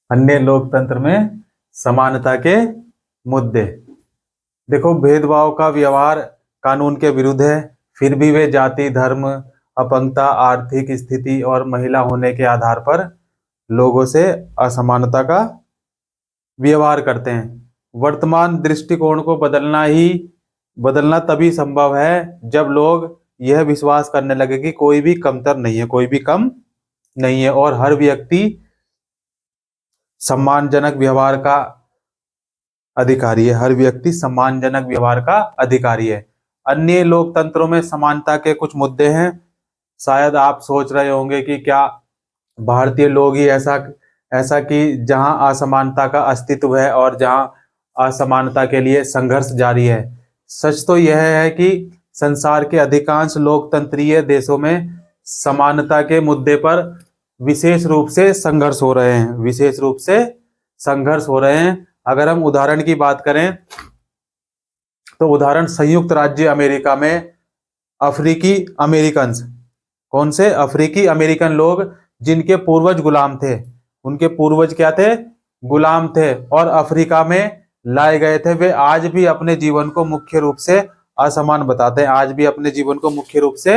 अन्य लोकतंत्र में समानता के मुद्दे। देखो, भेदभाव का व्यवहार कानून के विरुद्ध है, फिर भी वे जाति, धर्म, अपंगता, आर्थिक स्थिति और महिला होने के आधार पर लोगों से असमानता का व्यवहार करते हैं। वर्तमान दृष्टिकोण को बदलना तभी संभव है जब लोग यह विश्वास करने लगे कि कोई भी कमतर नहीं है, कोई भी कम नहीं है और हर व्यक्ति सम्मानजनक व्यवहार का अधिकारी है। हर व्यक्ति सम्मानजनक व्यवहार का अधिकारी है। अन्य लोकतंत्रों में समानता के कुछ मुद्दे हैं। शायद आप सोच रहे होंगे कि क्या भारतीय लोग ही ऐसा ऐसा कि जहां असमानता का अस्तित्व है और जहां असमानता के लिए संघर्ष जारी है। सच तो यह है कि संसार के अधिकांश लोकतंत्रीय देशों में समानता के मुद्दे पर विशेष रूप से संघर्ष हो रहे हैं, विशेष रूप से संघर्ष हो रहे हैं। अगर हम उदाहरण की बात करें तो उदाहरण संयुक्त राज्य अमेरिका में अफ्रीकी अमेरिकन, कौन से अफ्रीकी अमेरिकन लोग जिनके पूर्वज गुलाम थे, उनके पूर्वज क्या थे? गुलाम थे और अफ्रीका में लाए गए थे। वे आज भी अपने जीवन को मुख्य रूप से असमान बताते हैं, आज भी अपने जीवन को मुख्य रूप से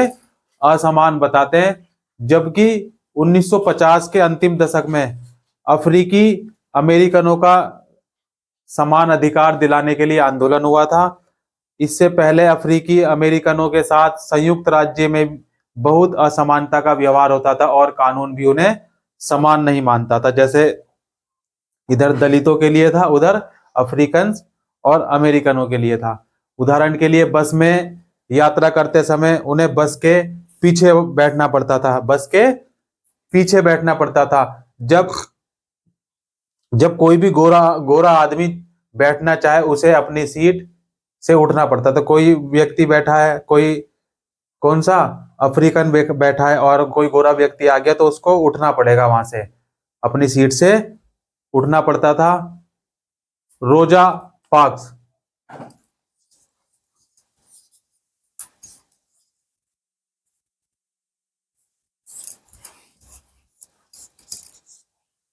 असमान बताते हैं। जबकि 1950 के अंतिम दशक में अफ्रीकी अमेरिकनों का समान अधिकार दिलाने के लिए आंदोलन हुआ था। इससे पहले अफ्रीकी अमेरिकनों के साथ संयुक्त राज्य में बहुत असमानता का व्यवहार होता था और कानून भी उन्हें समान नहीं मानता था। जैसे इधर दलितों के लिए था, उधर अफ्रीकन और अमेरिकनों के लिए था। उदाहरण के लिए बस में यात्रा करते समय उन्हें बस के पीछे बैठना पड़ता था, बस के पीछे बैठना पड़ता था। जब कोई भी गोरा आदमी बैठना चाहे उसे अपनी सीट से उठना पड़ता था। कोई व्यक्ति बैठा है, कोई कौन सा अफ्रीकन बैठा है और कोई गोरा व्यक्ति आ गया तो उसको उठना पड़ेगा, वहां से अपनी सीट से उठना पड़ता था। रोजा पार्क्स,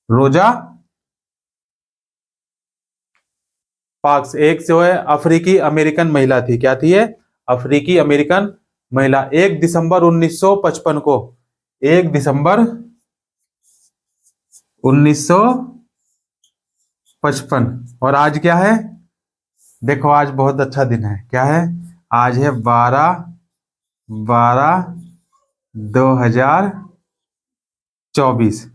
रोजा पार्क्स एक जो है अफ्रीकी अमेरिकन महिला थी। क्या थी ये? अफ्रीकी अमेरिकन महिला। 1 दिसंबर 1955 को, 1 दिसंबर 1955। और आज क्या है? देखो आज बहुत अच्छा दिन है। क्या है? आज है 12/12/2024,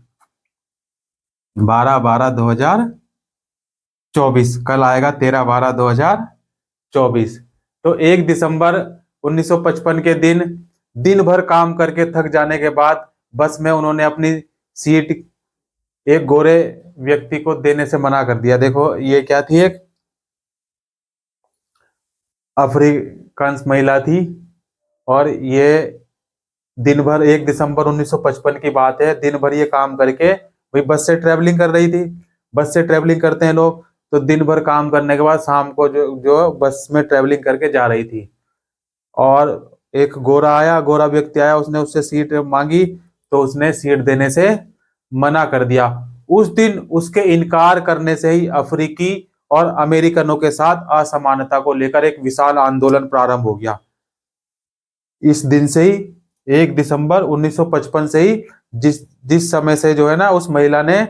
12/12/2024। कल आएगा 13/12/2024। तो 1 दिसंबर 1955 के दिन भर काम करके थक जाने के बाद बस में उन्होंने अपनी सीट एक गोरे व्यक्ति को देने से मना कर दिया। देखो ये क्या थी? एक अफ्रीकन महिला थी और ये दिन भर, 1 दिसंबर 1955 की बात है, दिन भर ये काम करके भाई बस से ट्रेवलिंग कर रही थी। बस से ट्रेवलिंग करते हैं लोग, तो दिन भर काम करने के बाद शाम को जो बस में ट्रेवलिंग करके जा रही थी और एक गोरा व्यक्ति आया, उसने उससे सीट मांगी तो उसने सीट देने से मना कर दिया। उस दिन उसके इनकार करने से ही अफ्रीकी और अमेरिकनों के साथ असमानता को लेकर एक विशाल आंदोलन प्रारंभ हो गया। इस दिन से ही 1 दिसंबर 1955 से ही जिस समय से जो है ना उस महिला ने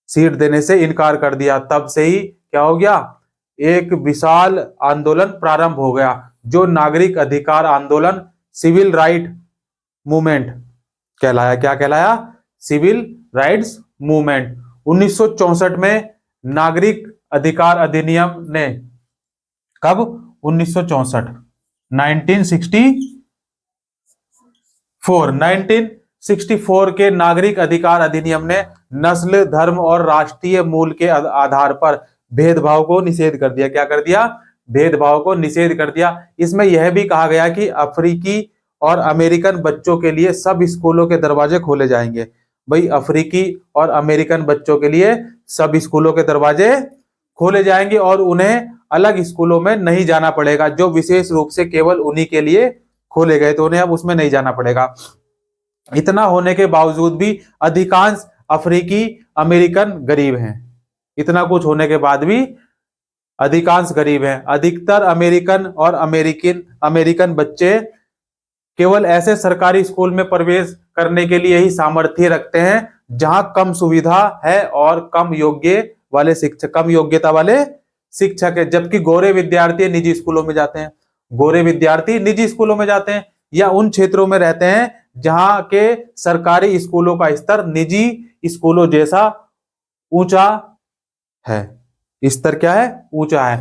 सीट देने से इनकार कर दिया, तब से ही क्या हो गया? एक विशाल आंदोलन प्रारंभ हो गया जो नागरिक अधिकार आंदोलन, सिविल राइट मूवमेंट कहलाया। क्या कहलाया? Civil rights movement. 1964 में नागरिक अधिकार अधिनियम ने, कब? 1964, 1964 के नागरिक अधिकार अधिनियम ने नस्ल, धर्म और राष्ट्रीय मूल के आधार पर भेदभाव को निषेध कर दिया। क्या कर दिया? भेदभाव को निषेध कर दिया। इसमें यह भी कहा गया कि अफ्रीकी और अमेरिकन बच्चों के लिए सब स्कूलों के दरवाजे खोले जाएंगे। भाई अफ्रीकी और अमेरिकन बच्चों के लिए सब स्कूलों के दरवाजे खोले जाएंगे और उन्हें अलग स्कूलों में नहीं जाना पड़ेगा, जो विशेष रूप से केवल उन्हीं के लिए खोले गए, तो उन्हें अब उसमें नहीं जाना पड़ेगा। इतना होने के बावजूद भी अधिकांश अफ्रीकी अमेरिकन गरीब हैं। इतना कुछ होने के बाद भी अधिकांश गरीब हैं। अधिकतर अमेरिकन और अमेरिकन बच्चे केवल ऐसे सरकारी स्कूल में प्रवेश करने के लिए ही सामर्थ्य रखते हैं जहां कम सुविधा है और कम योग्यता वाले शिक्षक है। जबकि गोरे विद्यार्थी निजी स्कूलों में जाते हैं। गोरे विद्यार्थी निजी स्कूलों में जाते हैं या उन क्षेत्रों में रहते हैं जहां के सरकारी स्कूलों का स्तर निजी स्कूलों जैसा ऊंचा है। स्तर क्या है? ऊंचा है।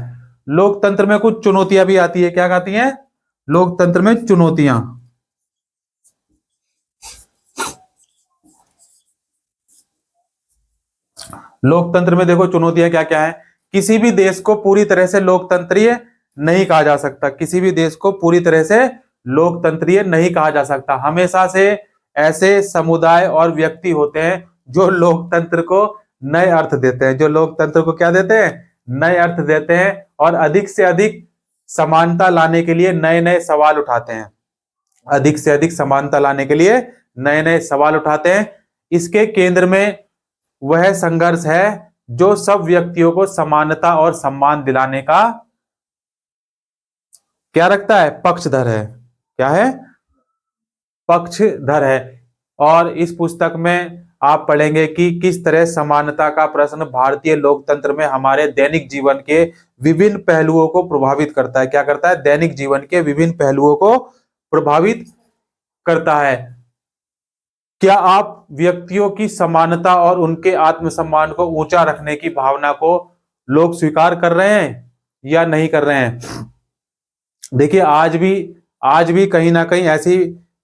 लोकतंत्र में कुछ चुनौतियां भी आती है। क्या आती हैं? लोकतंत्र में चुनौतियां। लोकतंत्र में देखो चुनौतियां क्या क्या है। किसी भी देश को पूरी तरह से लोकतंत्रीय नहीं कहा जा सकता। किसी भी देश को पूरी तरह से लोकतंत्रीय नहीं कहा जा सकता। हमेशा से ऐसे समुदाय और व्यक्ति होते हैं जो लोकतंत्र को नए अर्थ देते हैं। जो लोकतंत्र को क्या देते हैं? नए अर्थ देते हैं और अधिक से अधिक समानता लाने के लिए नए नए सवाल उठाते हैं। अधिक से अधिक समानता लाने के लिए नए नए सवाल उठाते हैं। इसके केंद्र में वह संघर्ष है जो सब व्यक्तियों को समानता और सम्मान दिलाने का क्या रखता है? पक्षधर है। क्या है? पक्षधर है। और इस पुस्तक में आप पढ़ेंगे कि किस तरह समानता का प्रश्न भारतीय लोकतंत्र में हमारे दैनिक जीवन के विभिन्न पहलुओं को प्रभावित करता है। क्या करता है? दैनिक जीवन के विभिन्न पहलुओं को प्रभावित करता है। क्या आप व्यक्तियों की समानता और उनके आत्मसम्मान को ऊंचा रखने की भावना को लोग स्वीकार कर रहे हैं या नहीं कर रहे हैं? देखिए आज भी कहीं ना कहीं ऐसी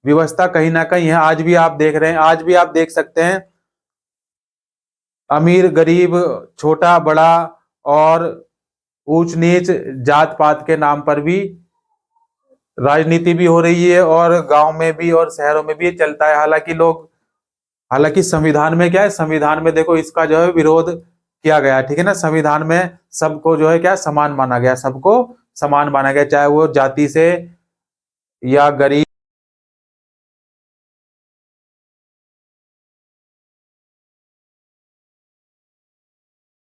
व्यवस्था कहीं ना कहीं है। आज भी आप देख रहे हैं, आज भी आप देख सकते हैं अमीर गरीब, छोटा बड़ा और ऊंच नीच जात पात के नाम पर भी राजनीति भी हो रही है और गांव में भी और शहरों में भी चलता है। हालांकि संविधान में क्या है? संविधान में देखो इसका जो है विरोध किया गया, ठीक है ना। संविधान में सबको जो है क्या समान माना गया, सबको समान माना गया, चाहे वो जाति से या गरीब